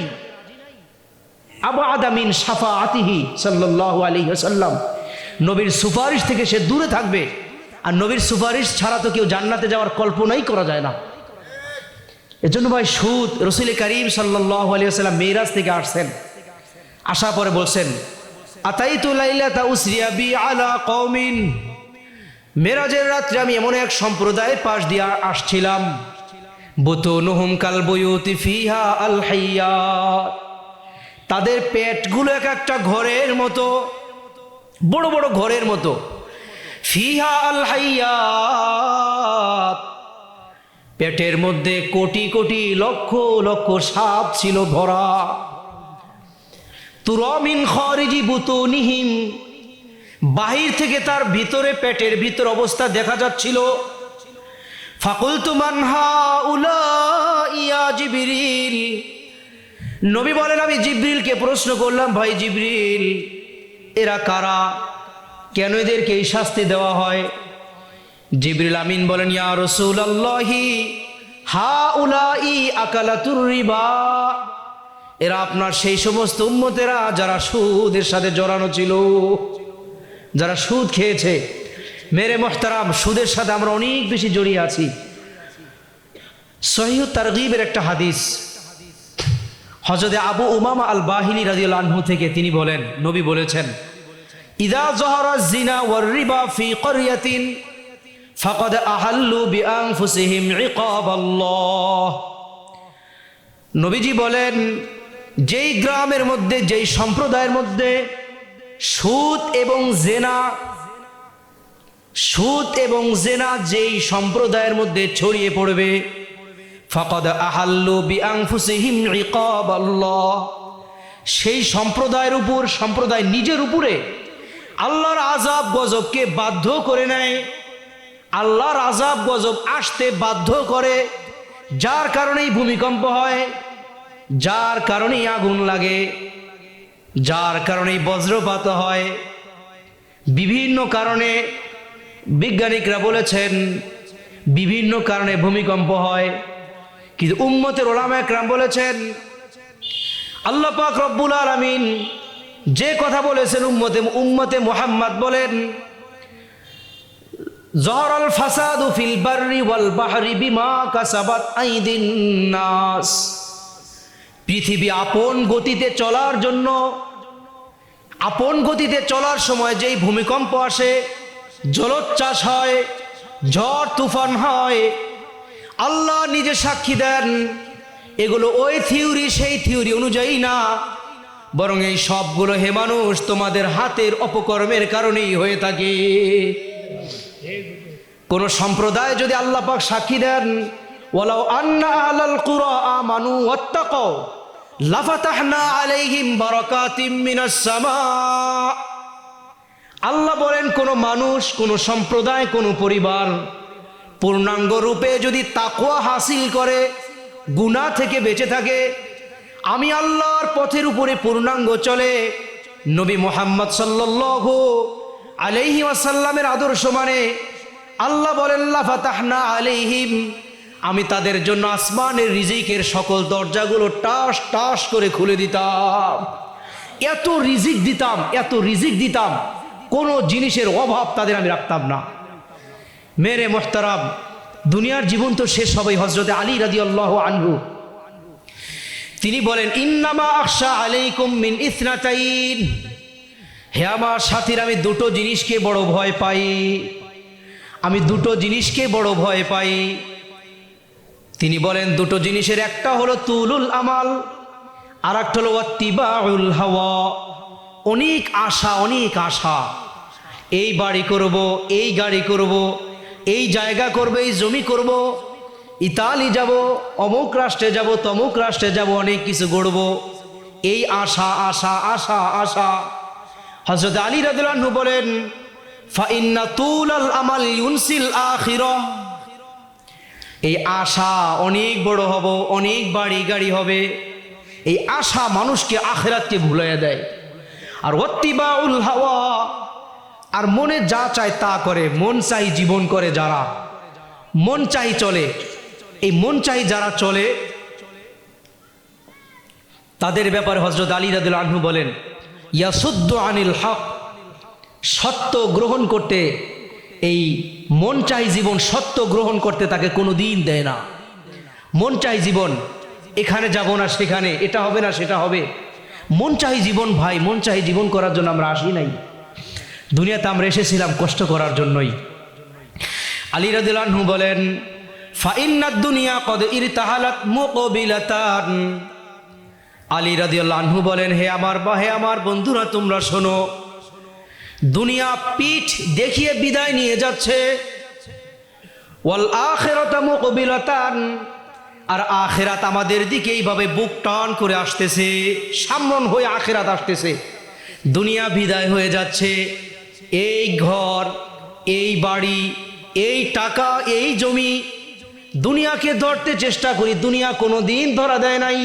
আবআদা মিন শাফাআতিহি সাল্লাল্লাহু আলাইহি ওয়াসাল্লাম, নবীর সুপারিশ থেকে সে দূরে থাকবে। আর নবীর সুপারিশ ছাড়া তো কেউ জান্নাতে যাওয়ার কল্পনাই করা যায় না। এজন্য ভাই, সুদ, রাসূল করিম সাল্লাল্লাহু আলাইহি ওয়াসাল্লাম মিরাজ থেকে আসছেন, আসার পরে বলছেন, আতাইতু লাইলাতা উসরিয়া বি আলা কওমিন, মেরাজের রাত্রে আমি এমন এক সম্প্রদায়ের পাশ দিয়ে আসছিলাম, বুতুনুহুম কাল বুয়ুতি ফিহা আল হাইয়াত, তাদের পেটগুলো এক একটা ঘরের মতো, বড় বড় ঘরের মতো। ফিহা আল হাইয়াত, পেটের মধ্যে কোটি কোটি লক্ষ লক্ষ সাপ ছিল ভরা। তুরা মিন খারিজি বুতুনিহিম, বাহির থেকে তার ভিতরে, পেটের ভিতর অবস্থা দেখা যাচ্ছিল। ফাকুলতু মান হাউলাই ইয়া জিবরিল, নবী বলেন, আমি জিবরিলকে প্রশ্ন করলাম, ভাই জিবরিল, এরা কারা, কেন এদেরকে এই শাস্তি দেওয়া হয়? জিবরিল আমিন বলেন, ইয়া রাসূলুল্লাহি হাউলাই আকালাতুর রিবা, এরা আপনার সেই সমস্ত উম্মতেরা যারা সুদের সাথে জড়ানো ছিল, যারা সুদ খেয়েছে। মেরে মুহতারাম, সুদের সাথে আমরা অনেক বেশি জড়িয়ে আছি। সহিহ তারগীবের একটা হাদিস, হযরত আবু উমামা আল বাহিলি রাদিয়াল্লাহু আনহু থেকে তিনি বলেন, নবী বলেছেন, ইযা যাহারা যিনা ওয়ার রিবা ফি ক্বরিয়াতিন ফাকাদ আহাল্লু বিআনফুসিহিম ইকাবাল্লাহ। নবীজি বলেন, যেই গ্রামের মধ্যে, যেই সম্প্রদায়ের মধ্যে সুদ এবং জেনা, সুদ এবং জেনা যেই সম্প্রদায়ের মধ্যে ছড়িয়ে পড়বে, ফাকাদ আহাল্লু বিআনফুসিহিম ইকাবাল্লাহ, সেই সম্প্রদায়ের উপর, সম্প্রদায় নিজের উপরে আল্লাহর আযাব গজবকে বাধ্য করে নেয়, আল্লাহর আযাব গজব আসতে বাধ্য করে, যার কারণেই ভূমিকম্প হয়, যার কারণেই আগুন লাগে, যার কারণেই বজ্রপাত হয়, বিভিন্ন কারণে বিজ্ঞানিকরা বলেছেন বিভিন্ন কারণে ভূমিকম্প হয়, কিন্তু উম্মতের উলামায়ে কেরাম বলেছেন আল্লাহ পাক রব্বুল আলামিন যে কথা বলেছেন উম্মতে মুহাম্মদ বলেন যহরাল ফাসাদু ফিল বাররি ওয়াল বাহরি বিমা কাসাবাত আইদিন নাস। পৃথিবী আপন গতিতে চলার জন্য, আপন গতিতে চলার সময় যেই ভূমিকম্প আসে, জলোচ্ছ্বাস হয়, ঝড় তুফান হয়, আল্লাহ নিজে সাক্ষী দেন এগুলো ওই থিওরি সেই থিওরি অনুযায়ী না, বরং এই সবগুলো হে মানুষ তোমাদের হাতের অপকর্মের কারণেই হয়ে থাকে। কোন সম্প্রদায় যদি আল্লাহ পাক সাক্ষী দেন ওয়ালাউ আন্না আহলাল কুরা আমানু ওয়াত্তাকাও লাফাতাহনা আলাইহিম বারাকাতিম মিনাস সামা। আল্লাহ বলেন কোন মানুষ, কোন সম্প্রদায়, কোন পরিবার পূর্ণাঙ্গ রূপে যদি তাকওয়া হাসিল করে, গুনাহ থেকে বেঁচে থাকে, আমি আল্লাহর পথের উপরে পূর্ণাঙ্গ চলে, নবী মুহাম্মদ সাল্লাল্লাহু আলাইহি ওয়াসাল্লামের আদর্শ মানে, আল্লাহ বলেন লাফাতাহনা আলাইহিম, আমি তাদের জন্য আসমানের রিজিকের সকল দরজাগুলো টাস টাস করে খুলে দিতাম। এত রিজিক দিতাম, এত রিজিক দিতাম, কোনো জিনিসের অভাব তাদের আমি রাখতাম না। মেরে মোহতারাম, দুনিয়ার জীবন তো শেষ হবে। হযরত আলী রাদিয়াল্লাহু আনহু তিনি বলেন ইন্নামা আখশা আলাইকুম মিন ইসনাতাইন, হে আমার সাথীরা, আমি দুটো জিনিসকে বড় ভয় পাই, আমি দুটো জিনিসকে বড় ভয় পাই। তিনি বলেন দুটো জিনিসের একটা হলো তুলুল আমাল, আর একটা হলো ওয়াত্তিবাউল হাওয়া। অনেক আশা, অনেক আশা, এই বাড়ি করব, এই গাড়ি করব, এই জায়গা করব, এই জমি করব, ইতালি যাব, অমুক রাষ্ট্রে যাব, তমুক রাষ্ট্রে যাব, অনেক কিছু গড়ব, এই আশা আশা আশা আশা। হযরত আলী রাদিয়াল্লাহু আনহু বলেন ফাইন্না তুলাল আমাল ইউনসিল আখিরাহ, এই আশা অনেক বড় হব, অনেক বাড়ি গাড়ি হবে, এই আশা মানুষকে আখিরাতকে ভুলাইয়া দেয়। আর ওয়াত্তিবাউল হাওয়া, আর মনে যা চায় তা করে, মন চাই জীবন করে যারা, মন চাই চলে, এই মন চাই যারা চলে তাদের ব্যাপারে হযরত আলী রাদিয়াল্লাহু আনহু বলেন ইয়াসুদ্দু আনিল হক, সত্য গ্রহণ করতে, এই মন চাই জীবন সত্য গ্রহণ করতে তাকে কোনো দিন দেয় না। মন চাই জীবন, এখানে যাব না সেখানে, এটা হবে না সেটা হবে, মন চাই জীবন। ভাই, মন চাই জীবন করার জন্য আমরা আসি নাই দুনিয়াতে, আমরা এসেছিলাম কষ্ট করার জন্যই। আলী রাদিয়াল্লাহু আনহু বলেন ফাইন্নাদ দুনিয়া কদ ইরতাহালাত মুকবিলাতান। আলী রাদিয়াল্লাহু আনহু বলেন হে আমার বন্ধুরা, তোমরা শোনো, দুনিয়া পিঠ দেখিয়ে বিদায় নিয়ে যাচ্ছে, ওয়াল আখিরাতু মুকবিলাতান, আর আখিরাত আমাদের দিকে এইভাবে বুক টান করে আসতেছে, সামন হয়ে আখিরাত আসতেছে। দুনিয়া বিদায় হয়ে যাচ্ছে, এই ঘর, এই বাড়ি, এই টাকা, এই জমি, দুনিয়াকে ধরতে চেষ্টা করি, দুনিয়া কোনো দিন ধরা দেয় নাই।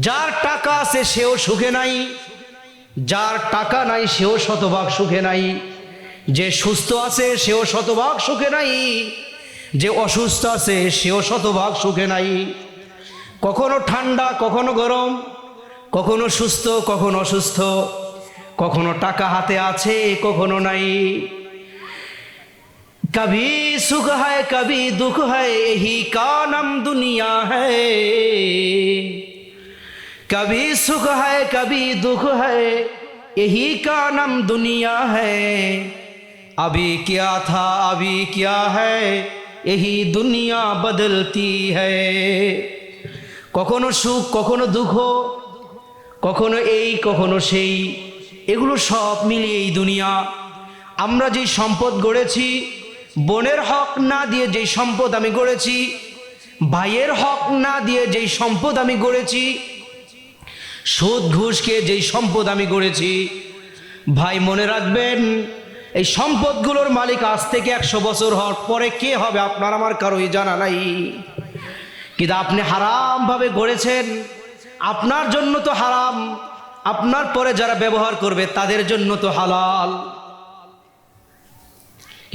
যার টাকা আছে সেও সুখে নাই, যার টাকা নাই সেও শতভাগ সুখে নাই, যে সুস্থ আছে সেও শতভাগ সুখে নাই, যে অসুস্থ আছে সেও শতভাগ সুখে নাই। কখনো ঠান্ডা, কখনো গরম, কখনো সুস্থ, কখনো অসুস্থ, কখনো টাকা হাতে আছে, কখনো নাই। কবি সুখ হয় কবি দুঃখ হয়, यही का नाम दुनिया है। कभी सुख है कभी दुख है, यही का नाम दुनिया है। अभी क्या था अभी क्या है, यही दुनिया बदलती है। কখনো সুখ, কখনো দুঃখ, কখনো এই কখনো সেই, এগুলো সব মিলিয়ে এই দুনিয়া। আমরা যে সম্পদ গড়েছি, বোনের হক না দিয়ে যেই সম্পদ আমি গড়েছি, ভাইয়ের হক না দিয়ে যেই সম্পদ আমি গড়েছি, সুদ ঘুষকে যেই সম্পদ আমি গড়েছি, ভাই মনে রাখবেন এই সম্পদগুলোর মালিক আজ থেকে 100 বছর হওয়ার পরে কে হবে আপনার আমার কারোই জানা নাই। কিন্তু আপনি হারাম ভাবে গড়েছেন, আপনার জন্য তো হারাম, আপনার পরে যারা ব্যবহার করবে তাদের জন্য তো হালাল।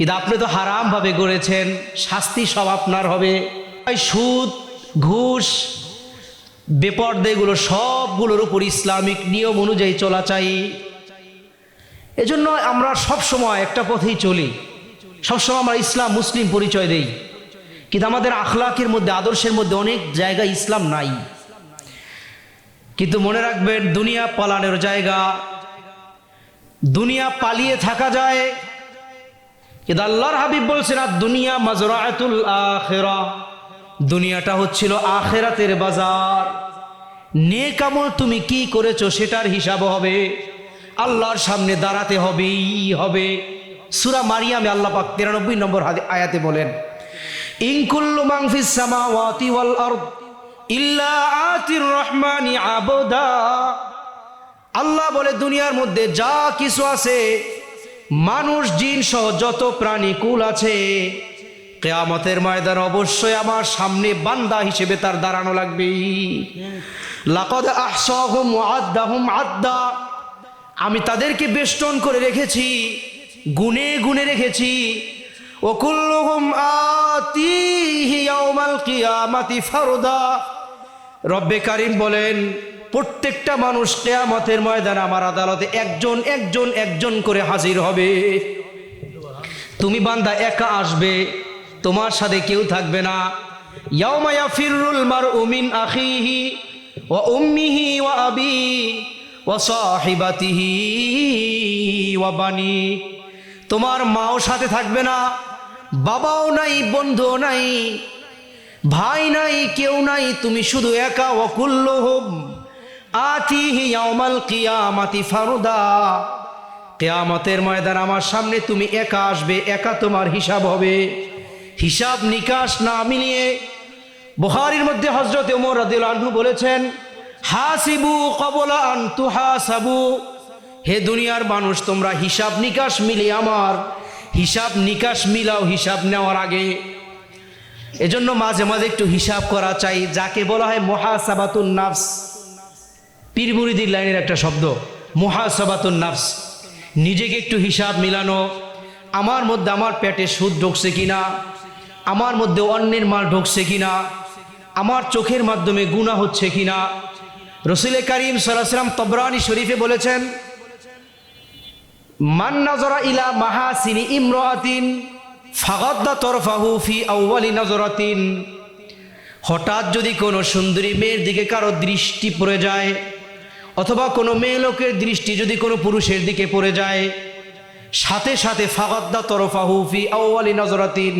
কিন্তু আপনি তো হারাম ভাবে গড়েছেন, শাস্তি সব আপনার হবে। সুদ, ঘুষ, বেপর্দাগুলো সবগুলোর উপর ইসলামিক নিয়ম অনুযায়ী চলা চাই। এজন্য আমরা সব সময় একটা পথেই চলি, সবসময় আমরা ইসলাম মুসলিম পরিচয় দেই, কিন্তু আমাদের আখলাকের মধ্যে, আদর্শের মধ্যে অনেক জায়গায় ইসলাম নাই। কিন্তু মনে রাখবেন, দুনিয়া পালানোর জায়গা, দুনিয়া পালিয়ে থাকা যায়, কিন্তু আল্লাহর হাবিব বলছেন আর দুনিয়া মাজরাআতুল আখিরাহ, দুনিয়াটা হচ্ছিল আখিরাতের বাজার। নেক আমল তুমি কি করেছো সেটার হিসাব হবে, আল্লাহর সামনে দাঁড়াতে হবেই হবে। সূরা মারিয়ামে আল্লাহ পাক 93 নম্বর আয়াতে বলেন, ইন কুল্লু মান ফিস সামাওয়াতি ওয়াল আরদ ইল্লা আতির রহমানি আবদা। আল্লাহ বলে দুনিয়ার মধ্যে যা কিছু আছে, মানুষ জিন সহ যত প্রাণী কুল আছে, কিয়ামতের ময়দান অবশ্যই আমার সামনে বান্দা হিসেবে তার দাঁড়ানো লাগবে। লাকাদ আহসাহুম ওয়া আদ্দাহুম আদ্দা, আমি তাদেরকে বেষ্টন করে রেখেছি, গুনে গুনে রেখেছি। ওয়া কুল্লুহুম আতিহি ইয়াউমাল কিয়ামাতি ফারদা। রব্বে কারীম বলেন, প্রত্যেকটা মানুষ কিয়ামতের ময়দানে আমার আদালতে একজন একজন একজন করে হাজির হবে। তুমি বান্দা একা আসবে, তোমার সাথে কেউ থাকবে না। ইয়াউমা ইয়াফিরুল মারউ মিন আখিহি ওয়া উম্মিহি ওয়া আবি ওয়া সাহিবাতিহি ওয়া বানি। তোমার মাও সাথে থাকবে না, বাবাও নাই, বন্ধুও নাই, ভাই নাই, কেউ নাই, তুমি শুধু একা। ওয়া কুল্লুহুম আতিহি ইয়াউমাল কিয়ামাতি ফারদা। কিয়ামতের ময়দান আমার সামনে তুমি একা আসবে, একা তোমার হিসাব হবে। হিসাব নিকাশ না মিলিয়ে বুখারীর মধ্যে হযরত ওমর রাদিয়াল্লাহু আনহু বলেছেন, হাসিবু ক্বাবলা আন তুহাসাবু। হে দুনিয়ার মানুষ, তোমরা হিসাব নিকাশ মিলিয়ে আমার হিসাব নিকাশ মিলাও হিসাব নেওয়ার আগে। এজন্য মাঝে মাঝে একটু হিসাব করা চাই, যাকে বলা হয় মুহাসাবাতুন নাফস। পীর মুরিদির লাইনের একটা শব্দ, মুহাসাবাতুন নাফস। নিজেকে একটু হিসাব মিলানো, আমার মধ্যে আমার পেটে সুদ ঢুকছে কিনা, আমার মধ্যে অন্যের মাল ঢুকছে কিনা, আমার চোখের মাধ্যমে গুনাহ হচ্ছে কিনা। রাসূল কারীম সাল্লাল্লাহু আলাইহি ওয়াসাল্লাম তবরানী শরীফে বলেছেন, মান নাযারা ইলা মাহাসিনি ইমরাতিন ফাগাদ্দা তরফাহু ফি আউয়ালি নাযরাতিন। হঠাৎ যদি কোনো সুন্দরী মেয়ের দিকে কারো দৃষ্টি পড়ে যায়, অথবা কোনো মেয়ে লোকের দৃষ্টি যদি কোনো পুরুষের দিকে পড়ে যায়, সাথে সাথে ফাগাদ্দা তরফাহু ফি আউয়ালি নাযরাতিন,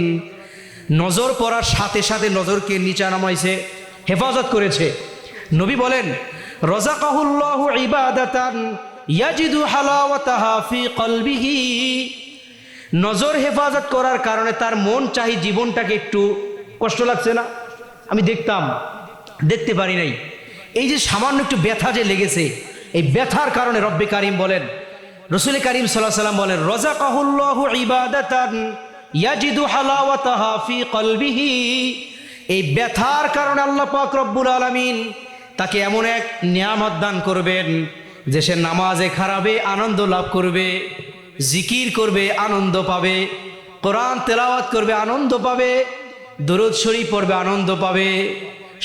নজর পড়ার সাথে সাথে নজরকে নিচে নামাইছে, হেফাজত করেছে। নবী বলেন, রাযাকাহুল্লাহু ইবাদাতান ইয়াজিদু হালাওয়াতাহা ফি কলবিহি। নজর হেফাজত করার কারণে তার মন চাই জীবনটাকে একটু কষ্ট লাগছে না, আমি দেখতাম, দেখতে পারি নাই, এই যে সামান্য একটু ব্যথা যে লেগেছে, এই ব্যথার কারণে রব্বে কারীম বলেন, রাসূল কারীম সাল্লাল্লাহু আলাইহি ওয়াসাল্লাম বলেন, রাযাকাহুল্লাহু ইবাদাতান ইয়াজিদু হালাওয়াতাহা ফি কলবিহি। এই ব্যথার কারণে আল্লাহ পাক রব্বুল আলামিন তাকে এমন এক নিয়ামত দান করবেন যে সে নামাজে খারাবে আনন্দ লাভ করবে, জিকির করবে আনন্দ পাবে, কোরআন তেলাওয়াত করবে আনন্দ পাবে, দরুদ শরীফ পড়বে আনন্দ পাবে,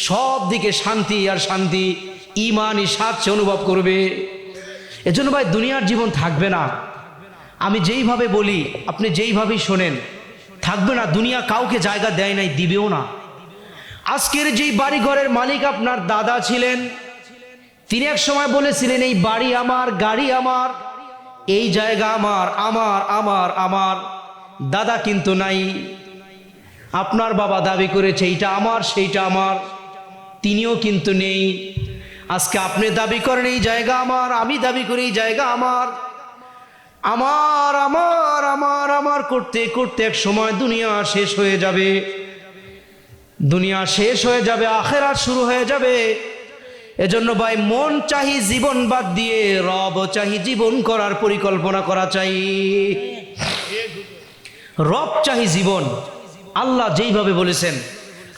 সব দিকে শান্তি আর শান্তি, ঈমানি স্বাচ্ছ অনুভব করবে। এজন্য ভাই, দুনিয়ার জীবন থাকবে না। আমি যেইভাবে বলি, আপনি যেইভাবেই শোনেন, থাকবে না। দুনিয়া কাউকে জায়গা দেয় নাই, দিবেও না। আজকের যেই বাড়ি ঘরের মালিক আপনার দাদা ছিলেন, তিনি এক সময় বলেছিলেন, এই বাড়ি আমার, গাড়ি আমার, এই জায়গা আমার, আমার আমার আমার। দাদা কিন্তু নাই। আপনার বাবা দাবি করেছে এইটা আমার, সেইটা আমার, তিনিও কিন্তু নেই। আজকে আপনি দাবি করেন এই জায়গা আমার, আমি দাবি করি এই জায়গা আমার। আমার আমার আমার আমার করতে করতে এক সময় দুনিয়া শেষ হয়ে যাবে, দুনিয়া শেষ হয়ে যাবে, আখিরাত শুরু হয়ে যাবে। এজন্য ভাই, মন চাহি জীবন বাদ দিয়ে রব চাহি জীবন করার পরিকল্পনা করা চাই। রব চাহি জীবন। আল্লাহ যেইভাবে বলেছেন,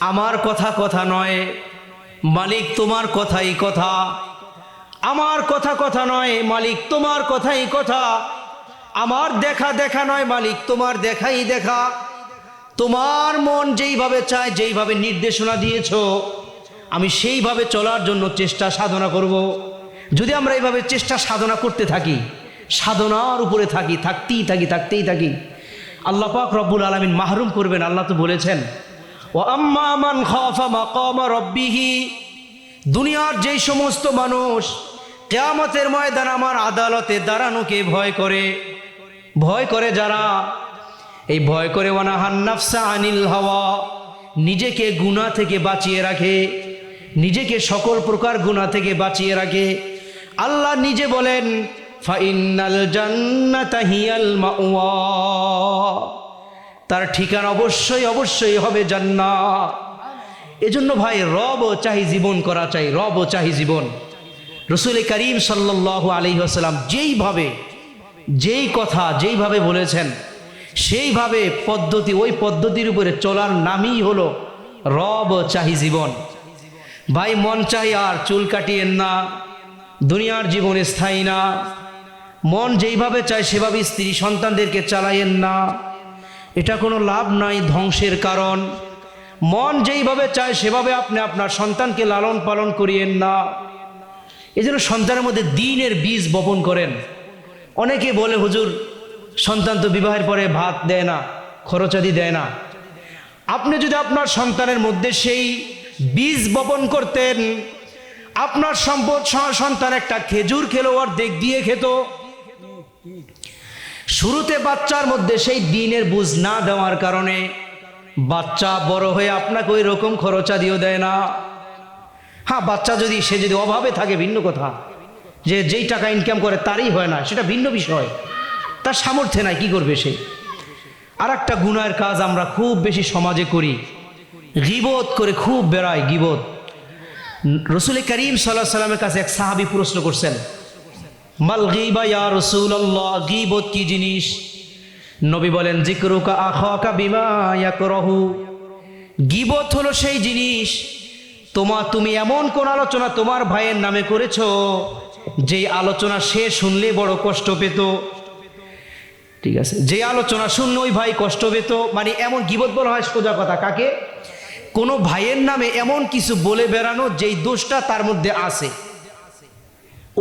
আমার কথা কথা নয়, মালিক তোমার কথাই কথা, আমার কথা কথা নয়, মালিক তোমার কথাই কথা। আমার দেখা দেখা নয় মালিক, তোমার দেখাই দেখা। তোমার মন যেইভাবে চায়, যেইভাবে নির্দেশনা দিয়েছো, আমি সেইভাবে চলার জন্য চেষ্টা সাধনা করব। যদি আমরা এইভাবে চেষ্টা সাধনা করতে থাকি, সাধনার উপরে থাকতেই থাকি, আল্লাহ পাক রব্বুল আলামিন মাহরুম করবেন। আল্লাহ তো বলেছেন, ও আম্মা মান খাফা মাকামা রাব্বিহি, দুনিয়ার যেই সমস্ত মানুষ কিয়ামতের ময়দানে আমার আদালতে দাঁড়ানোকে ভয় করে যারা, এই ভয় করে ওয়ানাহান নাফসা আনিল হাওয়া, নিজেকে গুনাহ থেকে বাঁচিয়ে রাখে, নিজেকে সকল প্রকার গুনাহ থেকে বাঁচিয়ে রাখে। আল্লাহ নিজে বলেন, ফাইন্নাল জান্নাতা হিয়াল মাওয়া, তার ঠিকানা অবশ্যই হবে জান্নাত। এজন্য ভাই রব চাহি জীবন করা চাই, রব চাহি জীবন। রাসূল করিম সাল্লাল্লাহু আলাইহি ওয়াসাল্লাম যেই কথা যেইভাবে বলেছেন, সেইভাবে পদ্ধতি, ওই পদ্ধতির উপরে চলার নামই হলো রব চাহি জীবন। ভাই মন চাই আর চুল কাটিয়েন না, দুনিয়ার জীবন স্থায়ী না। মন যেইভাবে চায় সেভাবে স্ত্রী সন্তানদেরকে চালাইয়েন না, এটা কোনো লাভ নাই, ধ্বংসের কারণ। মন যেইভাবে চায় সেভাবে আপনি আপনার সন্তানকে লালন পালন করিয়েন না। এই জন্য সন্তানের মধ্যে দ্বীনের বীজ বপন করেন। অনেকে বলে, হুজুর সন্তান তো বিবাহের পরে ভাত দেয় না, খরচাদি দেয় না। আপনি যদি আপনার সন্তানের মধ্যে সেই বীজ বপন করতেন, আপনার সন্তান একটা খেজুর খেলো অর্ধেক দিয়ে খেত। শুরুতে বাচ্চার মধ্যে সেই দ্বীনের বুঝ না দেওয়ার কারণে বাচ্চা বড় হয়ে আপনাকে ওই রকম খরচা দিয়েও দেয় না। হ্যাঁ, বাচ্চা যদি অভাবে থাকে ভিন্ন কথা, যে যেই টাকা ইনকাম করে তারই হয় না, সেটা ভিন্ন বিষয়। তার সামর্থ্যে নাই, কি করবে সে। আর একটা গুনাহের কাজ আমরা খুব বেশি সমাজে করি, গীবত করে খুব বেড়ায় গীবত। রাসূল করিম সাল্লাল্লাহু আলাইহি ওয়াসাল্লামের কাছে এক সাহাবী প্রশ্ন করছেন, মাল গীবা ইয়া রাসূলুল্লাহ, গীবত কি জিনিস? নবী বলেন, যিকরুকা আখাকা বিমা ইয়াকরাহু, গীবত হলো সেই জিনিস তুমি এমন কোন আলোচনা তোমার ভাইয়ের নামে করেছো যেই আলোচনা সে শুনলে বড় কষ্ট পেত। ঠিক আছে, যে আলোচনা শুনলে ওই ভাই কষ্ট পেত, মানে এমন গীবত বলা হয় সোজা কথা কাকে? কোনো ভাইয়ের নামে এমন কিছু বলে বেড়ানো যেই দোষটা তার মধ্যে আছে,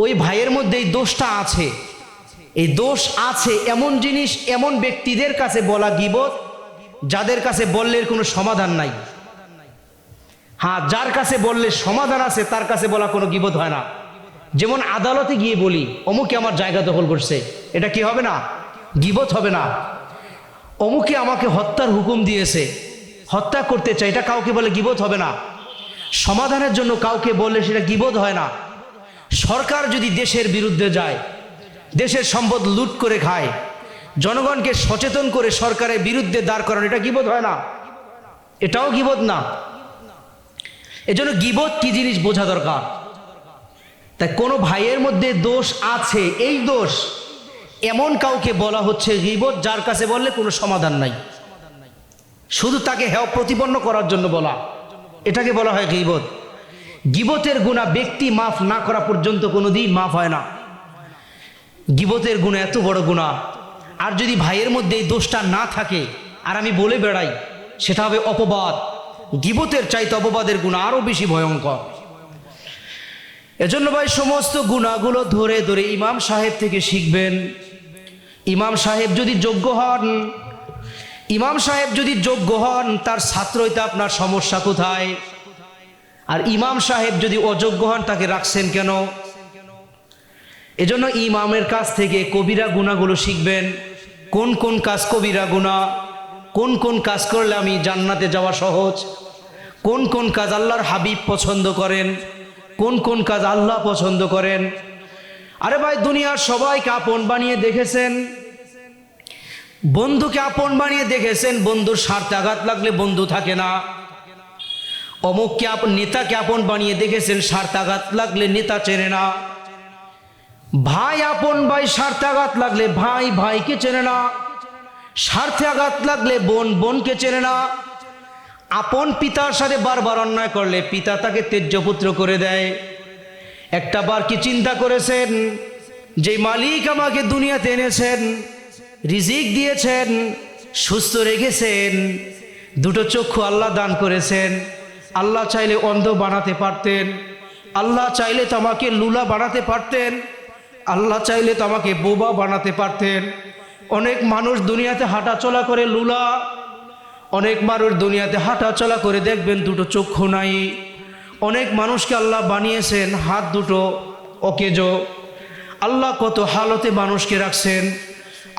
ওই ভাইয়ের মধ্যে এই দোষটা আছে, এই দোষ আছে এমন জিনিস এমন ব্যক্তিদের কাছে বলা গীবত, যাদের কাছে বললে কোনো সমাধান নাই। হ্যাঁ, যার কাছে বললে সমাধান আছে তার কাছে বলা কোনো গীবত হয় না। যেমন আদালতে গিয়ে বলি, অমুকে আমার জায়গা দখল করছে, এটা কি হবে না? গীবত হবে না। অমুকে আমাকে হত্যার হুকুম দিয়েছে, হত্যা করতে চাই, এটা কাউকে বলে গীবত হবে না। সমাধানের জন্য কাউকে বললে সেটা গীবত হয় না। সরকার যদি দেশের বিরুদ্ধে যায়, দেশের সম্পদ লুট করে খায়, জনগণকে সচেতন করে সরকারের বিরুদ্ধে দাঁড় করানো, এটা গীবত হয় না, এটাও গীবত না। এজন্য গীবত কি জিনিস বোঝা দরকার। তাই কোনো ভাইয়ের মধ্যে দোষ আছে, এই দোষ এমন কাউকে বলা হচ্ছে গীবত, যার কাছে বললে কোনো সমাধান নাই, শুধু তাকে হেয় প্রতিপন্ন করার জন্য বলা, এটাকে বলা হয় গীবত। গীবতের গুনাহ ব্যক্তি মাফ না করা পর্যন্ত কোনোদিন মাফ হয় না। গীবতের গুনাহ এত বড় গুনাহ। আর যদি ভাইয়ের মধ্যে এই দোষটা না থাকে আর আমি বলে বেড়াই, সেটা হবে অপবাদ। গীবতের চাইতে অপবাদের গুনাহ আরো বেশি ভয়ঙ্কর। এজন্য ভাই সমস্ত গুনাহগুলো ধরে ধরে ইমাম সাহেব থেকে শিখবেন। ইমাম সাহেব যদি যোগ্য হন, তার ছাত্র হইতে আপনার সমস্যা কোথায়? আর ইমাম সাহেব যদি অযোগ্য হন, তাকে রাখছেন কেন? এজন্য ইমামের কাছ থেকে কবিরা গুনাহগুলো শিখবেন। কোন কোন কাজ কবিরা গুনাহ, কোন কোন কাজ করলে আমি জান্নাতে যাওয়া সহজ, কোন কোন কাজ আল্লাহর হাবিব পছন্দ করেন, কোন কোন কাজ আল্লাহ পছন্দ করেন। আরে ভাই, দুনিয়ার সবাইকে আপন বানিয়ে দেখেছেন, বন্ধুকে আপন বানিয়ে দেখেছেন, বন্ধুর স্বার্থে আঘাত লাগলে বন্ধু থাকে না। অমুককে নেতাকে আপন বানিয়ে দেখেছেন, স্বার্থে আঘাত লাগলে নেতা চেনে না। ভাই আপন ভাই, স্বার্থে আঘাত লাগলে ভাই ভাইকে চেনে না, স্বার্থে আঘাত লাগলে বোন বোনকে চেনে না। আপন পিতার সাথে বারবার অন্যায় করলে পিতা তাকে ত্যায্যপুত্র করে দেয়। একটা বার কি চিন্তা করেছেন, যে মালিক আমাকে দুনিয়াতে এনেছেন, রিজিক দিয়েছেন, সুস্থ রেখেছেন, দুটো চক্ষু আল্লাহ দান করেছেন। আল্লাহ চাইলে অন্ধ বানাতে পারতেন, আল্লাহ চাইলে তো আমাকে লুলা বানাতে পারতেন, আল্লাহ চাইলে তো আমাকে বোবা বানাতে পারতেন। অনেক মানুষ দুনিয়াতে হাঁটা চলা করে লুলা, অনেক মানুষ দুনিয়াতে হাঁটা চলা করে দেখবেন দুটো চক্ষু নাই। অনেক মানুষকে আল্লাহ বানিয়েছেন হাত দুটো অকেজো। আল্লাহ কত হালতে মানুষকে রাখছেন।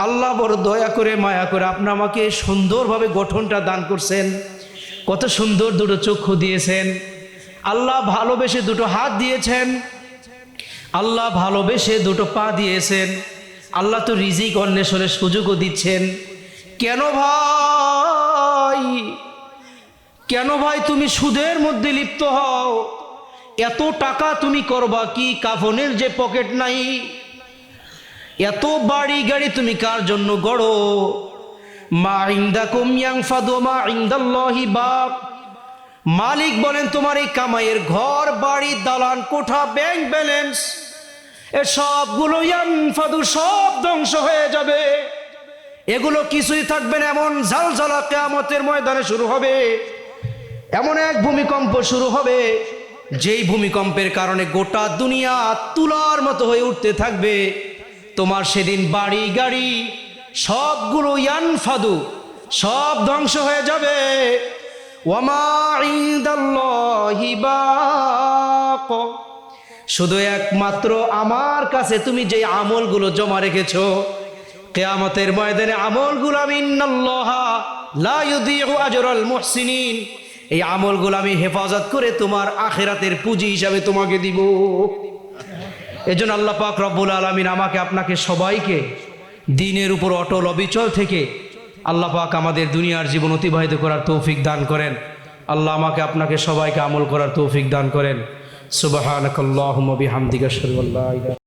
আল্লাহ বড় দয়া করে মায়া করে আপনি আমাকে সুন্দরভাবে গঠনটা দান করছেন, কত সুন্দর দুটো চক্ষু দিয়েছেন। আল্লাহ ভালোবেসে দুটো হাত দিয়েছেন, আল্লাহ ভালোবেসে দুটো পা দিয়েছেন। আল্লাহ তো রিজিক অন্বেষণের সুযোগও দিচ্ছেন। কেন ভাই, কেন ভাই তুমি সুদের মধ্যে লিপ্ত হও? এত টাকা তুমি করবা কি? কাফনের যে পকেট নাই। এত বাড়ি গাড়ি তুমি কার জন্য গড়ো? মা ইনদাকুম ইয়ানফাদু মা ইনদাল্লাহি বাক। মালিক বলেন তোমার এই কামাইয়ের ঘর বাড়ি দালান কোঠা ব্যাংক ব্যালেন্স এ সবগুলো ইয়ানফাদু, সব ধ্বংস হয়ে যাবে। এগুলো কিছুই থাকবে না। এমন ঝালঝালা কিয়ামতের ময়দানে শুরু হবে, এমন এক ভূমিকম্প শুরু হবে, যেই ভূমিকম্পের কারণে গোটা দুনিয়া তুলার মতো হয়ে উঠতে থাকবে। তোমার সেদিন বাড়ি গাড়ি সবগুলো ইয়ানফাদু, সব ধ্বংস হয়ে যাবে। ওয়ামা ইনদাল্লাহি বাক। শুধু একমাত্র আমার কাছে তুমি যে আমলগুলো জমা রেখেছো, কিয়ামতের ময়দানে আমলগুলো আমি ইন্নাল্লাহা লা ইউযিউ আজরাল মুহসিনিন, এই আমলগুলো আমি হেফাজত করে তোমার আখিরাতের পুঁজি হিসাবে তোমাকে দিব। এজন্য আল্লাহ পাক রব্বুল আলামিন আমাকে আপনাকে সবাইকে দ্বীনের উপর অটল অবিচল থেকে আল্লাহ পাক আমাদের দুনিয়ার জীবন অতিবাহিত করার তৌফিক দান করেন। আল্লাহ আমাকে আপনাকে সবাইকে আমল করার তৌফিক দান করেন। সুবহানাকাল্লাহুম্মা বিহামদিকা আশহাদু আল্লা ইলাহা